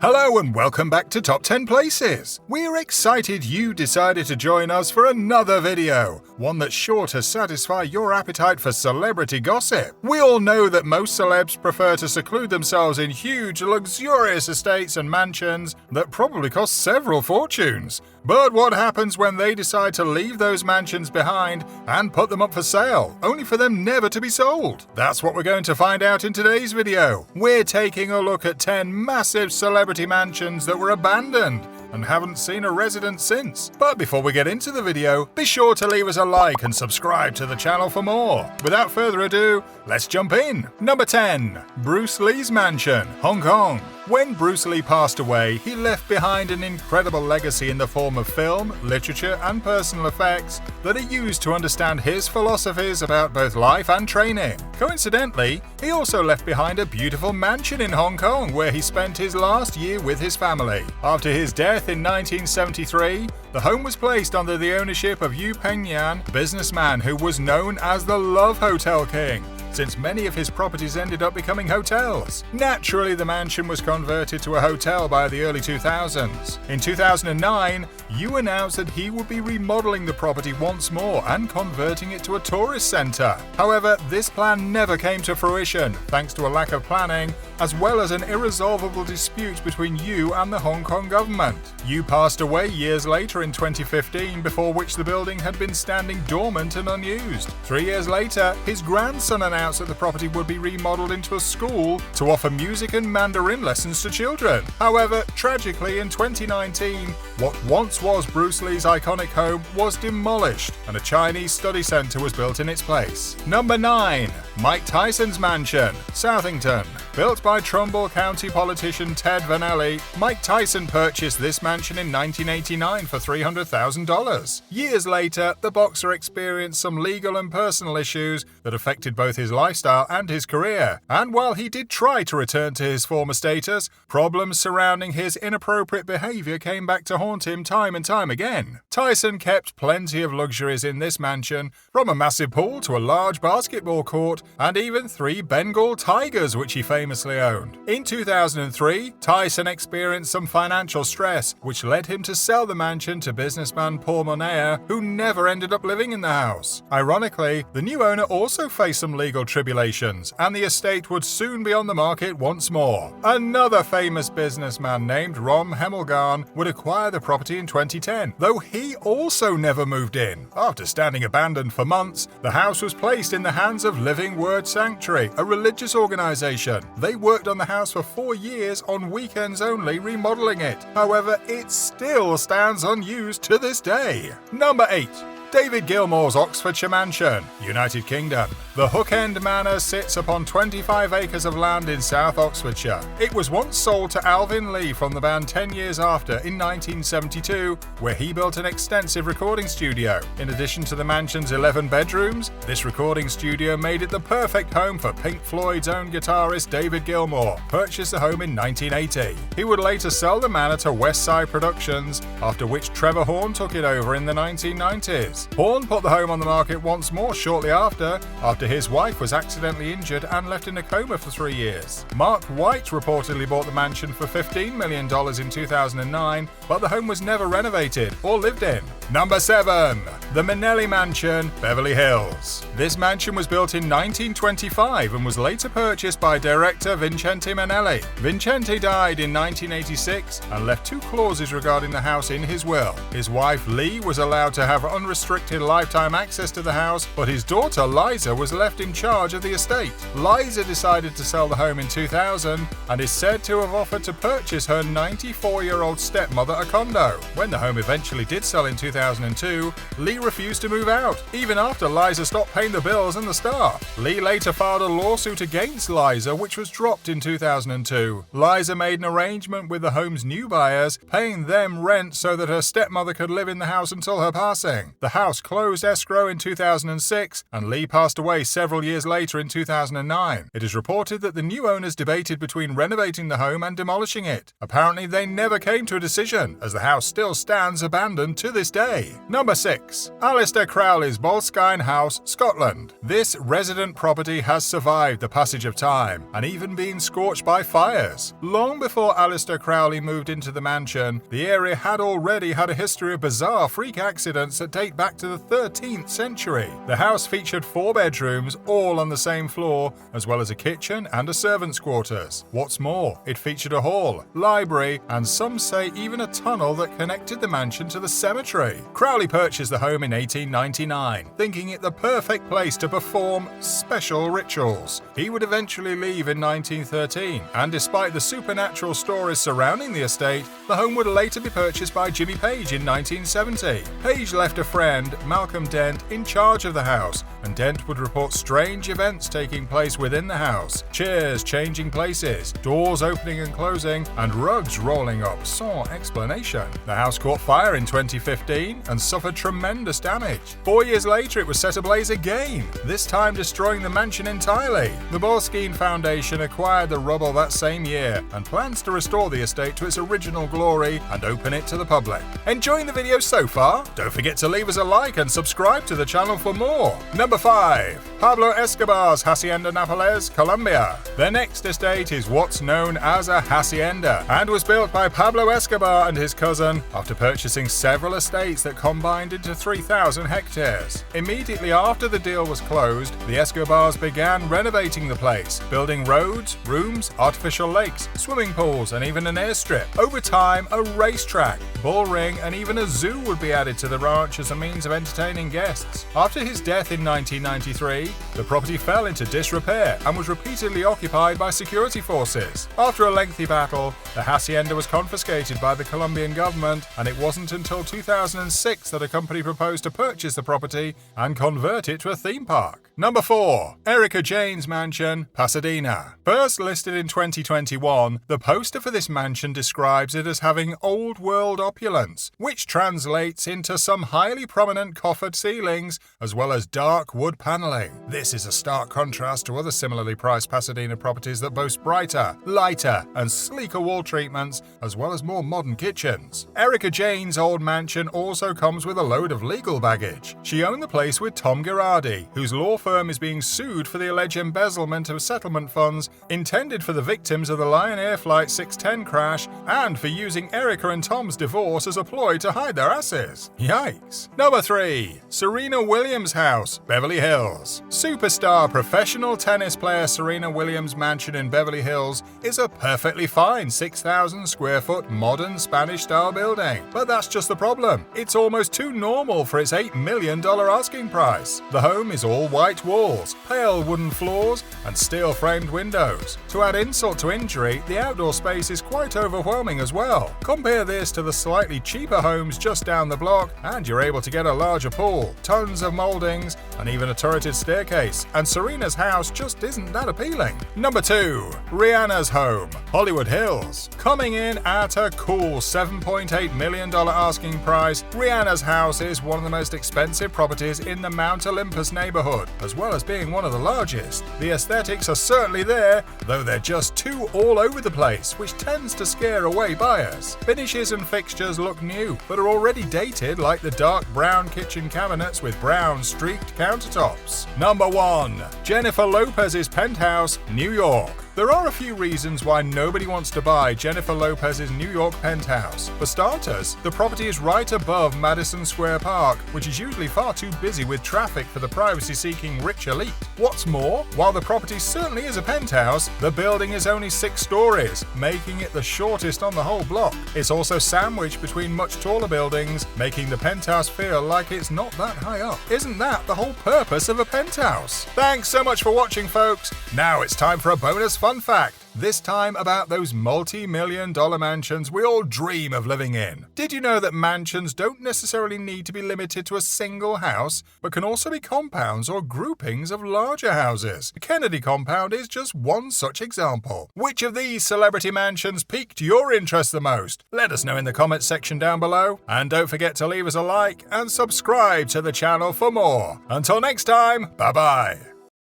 Hello and welcome back to Top 10 Places. We're excited you decided to join us for another video, one that's sure to satisfy your appetite for celebrity gossip. We all know that most celebs prefer to seclude themselves in huge, luxurious estates and mansions that probably cost several fortunes. But what happens when they decide to leave those mansions behind and put them up for sale, only for them never to be sold? That's what we're going to find out in today's video. We're taking a look at 10 massive celebrity mansions that were abandoned and haven't seen a resident since. But before we get into the video, be sure to leave us a like and subscribe to the channel for more. Without further ado, let's jump in. Number 10. Bruce Lee's Mansion, Hong Kong. When Bruce Lee passed away, he left behind an incredible legacy in the form of film, literature, and personal effects that he used to understand his philosophies about both life and training. Coincidentally, he also left behind a beautiful mansion in Hong Kong where he spent his last year with his family. After his death in 1973, the home was placed under the ownership of Yu Pengyan, a businessman who was known as the Love Hotel King, since many of his properties ended up becoming hotels. Naturally, the mansion was converted to a hotel by the early 2000s. In 2009, Yu announced that he would be remodeling the property once more and converting it to a tourist center. However, this plan never came to fruition, thanks to a lack of planning, as well as an irresolvable dispute between Yu and the Hong Kong government. Yu passed away years later in 2015, before which the building had been standing dormant and unused. 3 years later, his grandson announced that the property would be remodeled into a school to offer music and Mandarin lessons to children. However, tragically in 2019, what once was Bruce Lee's iconic home was demolished and a Chinese study center was built in its place. Number 9. Mike Tyson's Mansion, Southington. Built by Trumbull County politician Ted Vanelli, Mike Tyson purchased this mansion in 1989 for $300,000. Years later, the boxer experienced some legal and personal issues that affected both his lifestyle and his career. And while he did try to return to his former status, problems surrounding his inappropriate behavior came back to haunt him time and time again. Tyson kept plenty of luxuries in this mansion, from a massive pool to a large basketball court, and even 3 Bengal tigers which he famously owned. In 2003, Tyson experienced some financial stress, which led him to sell the mansion to businessman Paul Monaer, who never ended up living in the house. Ironically, the new owner also faced some legal tribulations, and the estate would soon be on the market once more. Another famous businessman named Ron Hemelgarn would acquire the property in 2010, though he also never moved in. After standing abandoned for months, the house was placed in the hands of Living Word Sanctuary, a religious organization. They worked on the house for 4 years on weekends only, remodeling it. However, it still stands unused to this day. Number 8. David Gilmore's Oxfordshire Mansion, United Kingdom. The Hook End Manor sits upon 25 acres of land in South Oxfordshire. It was once sold to Alvin Lee from the band 10 years after in 1972, where he built an extensive recording studio. In addition to the mansion's 11 bedrooms, this recording studio made it the perfect home for Pink Floyd's own guitarist David Gilmour, purchased the home in 1980. He would later sell the manor to West Side Productions, after which Trevor Horn took it over in the 1990s. Horn put the home on the market once more shortly after his wife was accidentally injured and left in a coma for 3 years. Mark White reportedly bought the mansion for $15 million in 2009, but the home was never renovated or lived in. Number 7. The Minelli Mansion, Beverly Hills. This mansion was built in 1925 and was later purchased by director Vincente Minelli. Vincente died in 1986 and left 2 clauses regarding the house in his will. His wife Lee was allowed to have unrestricted lifetime access to the house, but his daughter Liza was left in charge of the estate. Liza decided to sell the home in 2000 and is said to have offered to purchase her 94-year-old stepmother a condo. When the home eventually did sell in 2002, Lee refused to move out, even after Liza stopped paying the bills and the staff. Lee later filed a lawsuit against Liza, which was dropped in 2002. Liza made an arrangement with the home's new buyers, paying them rent so that her stepmother could live in the house until her passing. The house closed escrow in 2006, and Lee passed away several years later in 2009. It is reported that the new owners debated between renovating the home and demolishing it. Apparently, they never came to a decision, as the house still stands abandoned to this day. day. Number 6. Alistair Crowley's Bolskine House, Scotland. This resident property has survived the passage of time and even been scorched by fires. Long before Alistair Crowley moved into the mansion, the area had already had a history of bizarre freak accidents that date back to the 13th century. The house featured 4 bedrooms, all on the same floor, as well as a kitchen and a servant's quarters. What's more, it featured a hall, library, and some say even a tunnel that connected the mansion to the cemetery. Crowley purchased the home in 1899, thinking it the perfect place to perform special rituals. He would eventually leave in 1913, and despite the supernatural stories surrounding the estate, the home would later be purchased by Jimmy Page in 1970. Page left a friend, Malcolm Dent, in charge of the house, and Dent would report strange events taking place within the house. Chairs changing places, doors opening and closing, and rugs rolling up sans explanation. The house caught fire in 2015 and suffered tremendous damage. 4 years later, it was set ablaze again, this time destroying the mansion entirely. The Bolskine Foundation acquired the rubble that same year and plans to restore the estate to its original glory and open it to the public. Enjoying the video so far? Don't forget to leave us a like and subscribe to the channel for more. Number 5. Pablo Escobars' Hacienda Napoles, Colombia. The next estate is what's known as a hacienda and was built by Pablo Escobar and his cousin after purchasing several estates that combined into 3,000 hectares. Immediately after the deal was closed, the Escobars began renovating the place, building roads, rooms, artificial lakes, swimming pools, and even an airstrip. Over time, a racetrack, bull ring, and even a zoo would be added to the ranch as a means of entertaining guests. After his death in 1993, the property fell into disrepair and was repeatedly occupied by security forces. After a lengthy battle, the hacienda was confiscated by the Colombian government, and it wasn't until 2006 that a company proposed to purchase the property and convert it to a theme park. Number 4. Erika Jayne's Mansion, Pasadena. First listed in 2021, the poster for this mansion describes it as having old-world opulence, which translates into some highly prominent coffered ceilings as well as dark wood paneling. This is a stark contrast to other similarly priced Pasadena properties that boast brighter, lighter, and sleeker wall treatments as well as more modern kitchens. Erika Jayne's old mansion also comes with a load of legal baggage. She owned the place with Tom Girardi, whose law firm is being sued for the alleged embezzlement of settlement funds intended for the victims of the Lion Air Flight 610 crash and for using Erika and Tom's divorce as a ploy to hide their asses. Yikes. Number 3. Serena Williams' house, Beverly Hills. Superstar professional tennis player Serena Williams' mansion in Beverly Hills is a perfectly fine 6,000 square foot modern Spanish-style building. But that's just the problem. It's almost too normal for its $8 million asking price. The home is all white walls, pale wooden floors, and steel-framed windows. To add insult to injury, the outdoor space is quite overwhelming as well. Compare this to the slightly cheaper homes just down the block, and you're able to get a larger pool, tons of moldings, and even a turreted staircase, and Serena's house just isn't that appealing. Number 2. Rihanna's Home, Hollywood Hills. Coming in at a cool $7.8 million asking price, Rihanna's house is one of the most expensive properties in the Mount Olympus neighborhood, as well as being one of the largest. The aesthetics are certainly there, though they're just too all over the place, which tends to scare away buyers. Finishes and fixtures look new, but are already dated, like the dark brown kitchen cabinets with brown streaked countertops. Number 1. Jennifer Lopez's Penthouse, New York. There are a few reasons why nobody wants to buy Jennifer Lopez's New York penthouse. For starters, the property is right above Madison Square Park, which is usually far too busy with traffic for the privacy-seeking rich elite. What's more, while the property certainly is a penthouse, the building is only 6 stories, making it the shortest on the whole block. It's also sandwiched between much taller buildings, making the penthouse feel like it's not that high up. Isn't that the whole purpose of a penthouse? Thanks so much for watching, folks. Now it's time for a bonus fun fact. This time about those multi-million-dollar mansions we all dream of living in. Did you know that mansions don't necessarily need to be limited to a single house, but can also be compounds or groupings of larger houses? The Kennedy compound is just one such example. Which of these celebrity mansions piqued your interest the most? Let us know in the comments section down below. And don't forget to leave us a like and subscribe to the channel for more. Until next time, bye-bye.